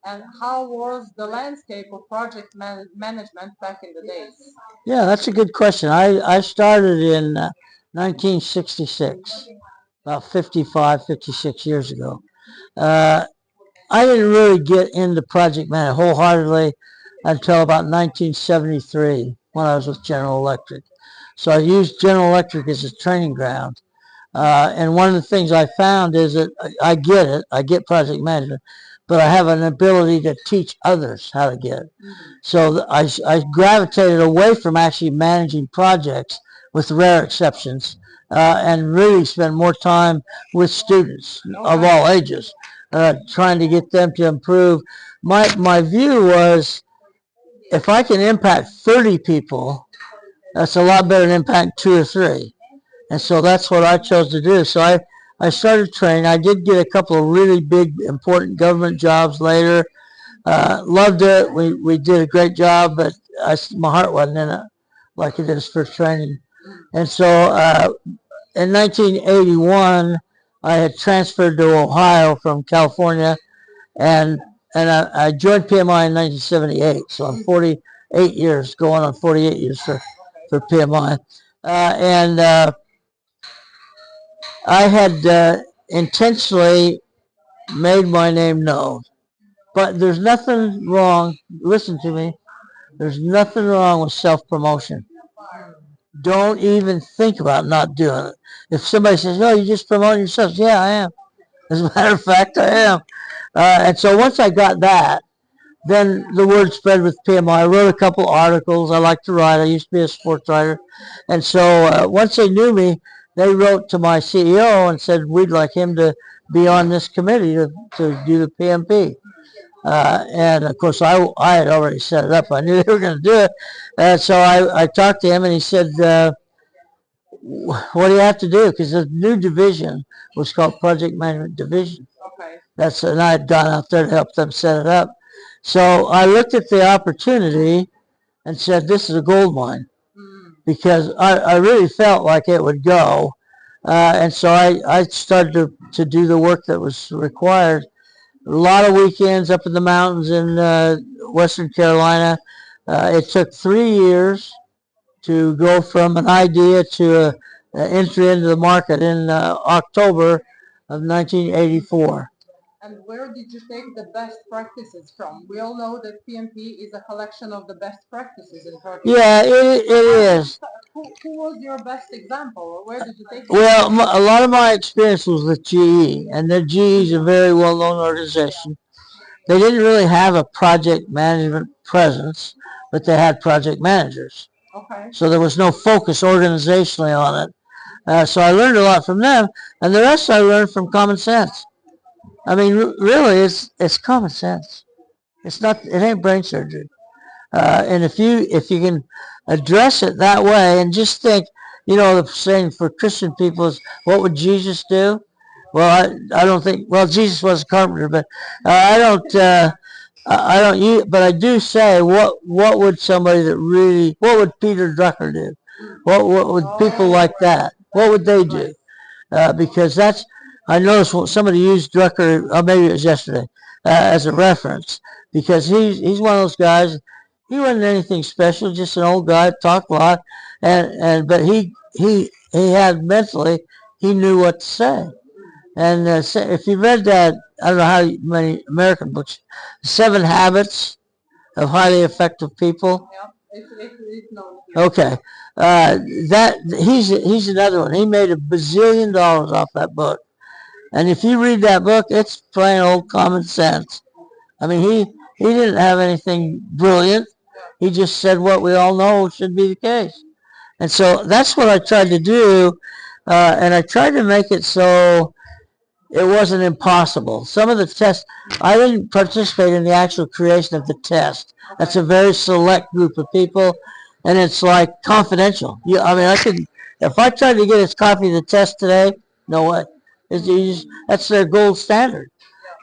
and how was the landscape of project management back in the days? Yeah, that's a good question. I started in 1966, about 55, 56 years ago. Uh, I didn't really get into project management wholeheartedly until about 1973 when I was with General Electric. So I used General Electric as a training ground. And one of the things I found is that I get it. I get project management, but I have an ability to teach others how to get it. So I gravitated away from actually managing projects, with rare exceptions, and really spend more time with students of all ages, trying to get them to improve. My view was, if I can impact 30 people, that's a lot better than impact 2 or 3. And so that's what I chose to do. So I started training. I did get a couple of really big, important government jobs later. Loved it. We did a great job, but my heart wasn't in it like it is for training. And so in 1981, I had transferred to Ohio from California, and I joined PMI in 1978. So I'm 48 years, going on 48 years for PMI. I had intentionally made my name known. But there's nothing wrong, listen to me, there's nothing wrong with self-promotion. Don't even think about not doing it. If somebody says, "Oh, you just promoting yourself," yeah, I am. As a matter of fact, I am. And so once I got that, then the word spread with PMI. I wrote a couple articles. I like to write. I used to be a sports writer. And so once they knew me, they wrote to my CEO and said, "We'd like him to be on this committee to do the PMP." And of course, I had already set it up. I knew they were going to do it. So I talked to him, and he said, "What do you have to do?" Because the new division was called Project Management Division. Okay. And I had gone out there to help them set it up. So I looked at the opportunity and said, "This is a gold mine," because I really felt like it would go. And so I started to do the work that was required. A lot of weekends up in the mountains in Western Carolina. It took 3 years to go from an idea to an entry into the market in October of 1984. And where did you take the best practices from? We all know that PMP is a collection of the best practices in project. Yeah, it is. Who was your best example, or where did you take it? Well, a lot of my experience was with GE, and the GE is a very well-known organization. They didn't really have a project management presence, but they had project managers. Okay. So there was no focus organizationally on it. So I learned a lot from them, and the rest I learned from common sense. I mean, really, it's common sense. It ain't brain surgery. And if you can address it that way and just think, the saying for Christian people is, "What would Jesus do?" Well, I don't think. Well, Jesus was a carpenter, but I don't. But I do say, what would somebody what would Peter Drucker do? What would people like that? What would they do? Because I noticed somebody used Drucker, or maybe it was yesterday, as a reference, because he's one of those guys. He wasn't anything special, just an old guy, talked a lot, but he had mentally, he knew what to say. And if you read that, I don't know how many American books, 7 Habits of Highly Effective People. Yeah, it's known. Okay, he's another one. He made $1 bazillion off that book. And if you read that book, it's plain old common sense. I mean, he didn't have anything brilliant. He just said what we all know should be the case. And so that's what I tried to do. And I tried to make it so it wasn't impossible. Some of the tests, I didn't participate in the actual creation of the test. That's a very select group of people, and it's like confidential. If I tried to get his copy of the test today, no way. That's their gold standard.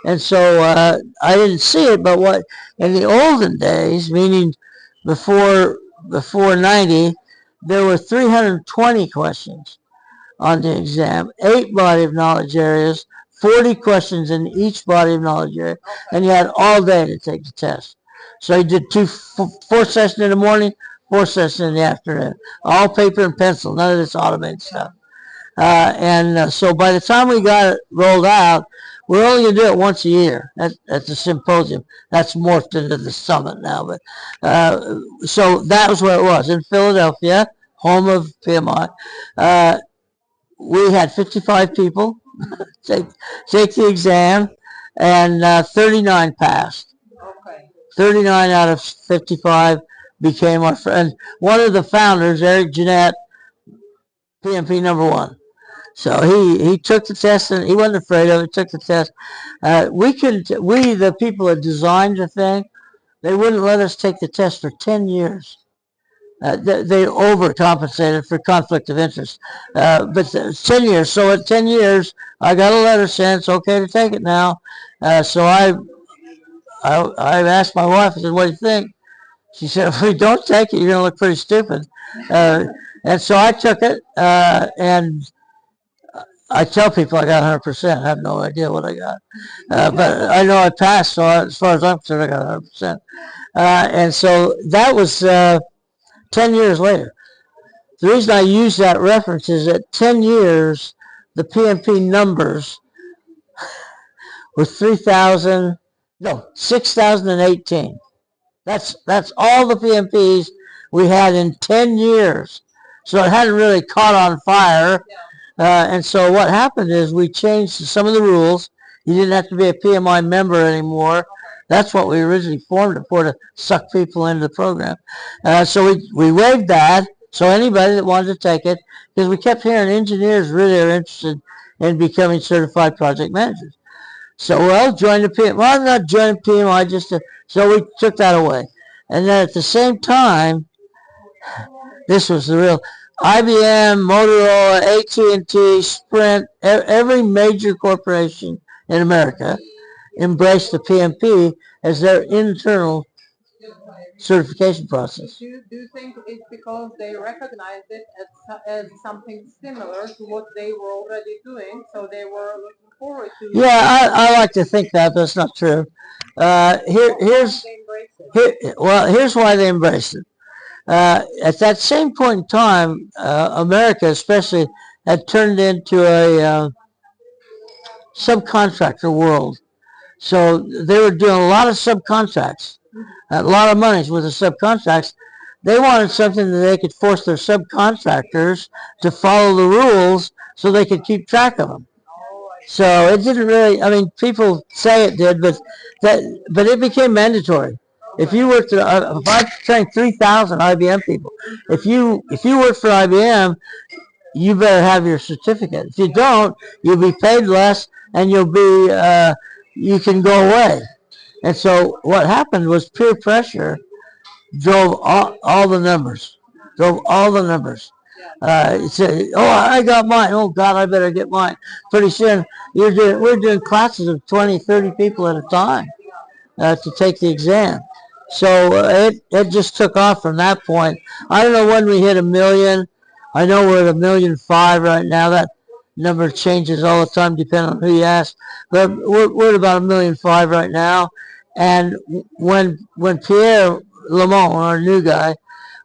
And so I didn't see it, but in the olden days, meaning before 90, there were 320 questions on the exam, 8 body of knowledge areas, 40 questions in each body of knowledge area, and you had all day to take the test. So you did four sessions in the morning, 4 sessions in the afternoon, all paper and pencil, none of this automated stuff. So by the time we got it rolled out, we're only going to do it once a year at the symposium. That's morphed into the summit now. But so that was where it was, in Philadelphia, home of PMI. We had 55 people take the exam, and 39 passed. Okay. 39 out of 55 became our friend. One of the founders, Eric Jeanette, PMP #1. So he took the test, and he wasn't afraid of it. Took the test. The people that designed the thing, they wouldn't let us take the test for 10 years. They overcompensated for conflict of interest. But 10 years. So at 10 years, I got a letter saying it's okay to take it now. So I asked my wife, I said, what do you think? She said, if we don't take it, you're going to look pretty stupid. And so I took it, and I tell people I got 100%. I have no idea what I got. But I know I passed, so as far as I'm concerned, I got 100%. And so that was 10 years later. The reason I use that reference is that 10 years, the PMP numbers were 6,018. That's all the PMPs we had in 10 years. So it hadn't really caught on fire. And so what happened is we changed some of the rules. You didn't have to be a PMI member anymore. That's what we originally formed it for, to suck people into the program. So we waived that. So anybody that wanted to take it, because we kept hearing engineers really are interested in becoming certified project managers. So, well, join the PMI. Well, I'm not joining PMI, so we took that away. And then at the same time, this was the real IBM, Motorola, AT&T, Sprint, every major corporation in America embraced the PMP as their internal certification process. Do you think it's because they recognized it as something similar to what they were already doing, so they were looking forward to? Yeah, I like to think that, but it's not true. Here's why they embraced it. At that same point in time, America especially had turned into a subcontractor world. So they were doing a lot of subcontracts, a lot of money with the subcontracts. They wanted something that they could force their subcontractors to follow the rules so they could keep track of them. So it didn't really, I mean, people say it did, but it became mandatory. If you worked, if I trained 3,000 IBM people, if you work for IBM, you better have your certificate. If you don't, you'll be paid less, and you can go away. And so what happened was peer pressure drove all the numbers. Said, oh, I got mine. Oh, God, I better get mine. Pretty soon, we're doing classes of 20, 30 people at a time to take the exam. So it just took off from that point. I don't know when we hit 1 million. I know we're at 1.5 million right now. That number changes all the time depending on who you ask. But we're at about 1.5 million right now. And when Pierre Lamont, our new guy,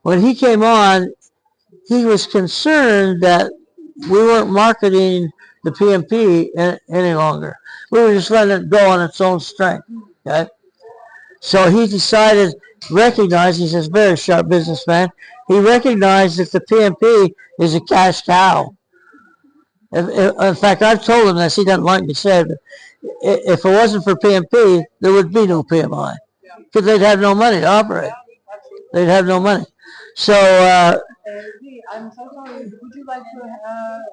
when he came on, he was concerned that we weren't marketing the PMP any longer. We were just letting it go on its own strength. Okay? So he decided, he's a very sharp businessman, he recognized that the PMP is a cash cow. In fact, I've told him this, he doesn't like me to say it, but if it wasn't for PMP, there would be no PMI, because they'd have no money to operate. They'd have no money. So, I'm so sorry, would you like to